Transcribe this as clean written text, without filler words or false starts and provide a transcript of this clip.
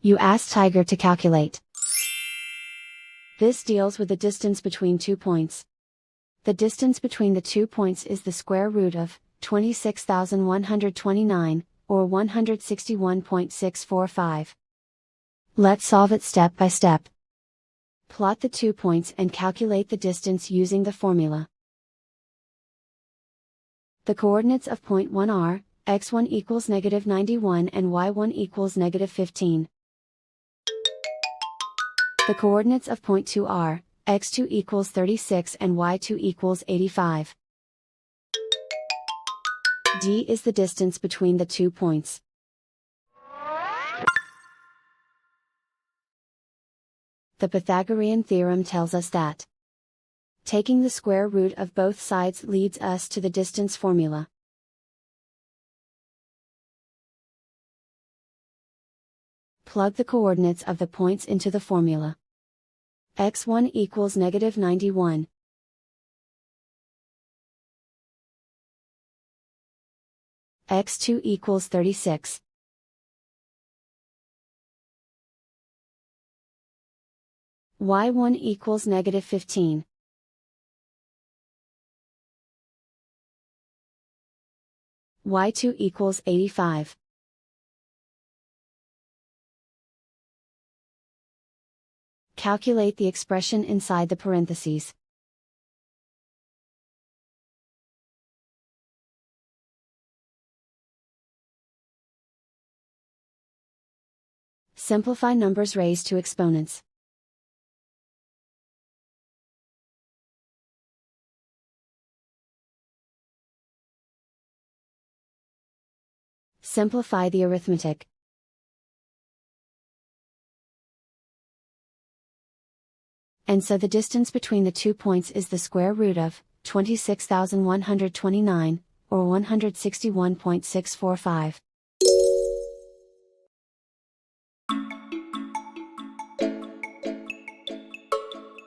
You ask Tiger to calculate. This deals with the distance between 2 points. The distance between the 2 points is the square root of 26,129, or 161.645. Let's solve it step by step. Plot the 2 points and calculate the distance using the formula. The coordinates of point 1 are, x1 equals -91 and y1 equals -15. The coordinates of point 2 are, x2 equals 36 and y2 equals 85. D is the distance between the 2 points. The Pythagorean theorem tells us that taking the square root of both sides leads us to the distance formula. Plug the coordinates of the points into the formula. x1 equals -91. x2 equals 36. y1 equals -15. y2 equals 85. Calculate the expression inside the parentheses. Simplify numbers raised to exponents. Simplify the arithmetic. And so the distance between the 2 points is the square root of 26,129, or 161.645.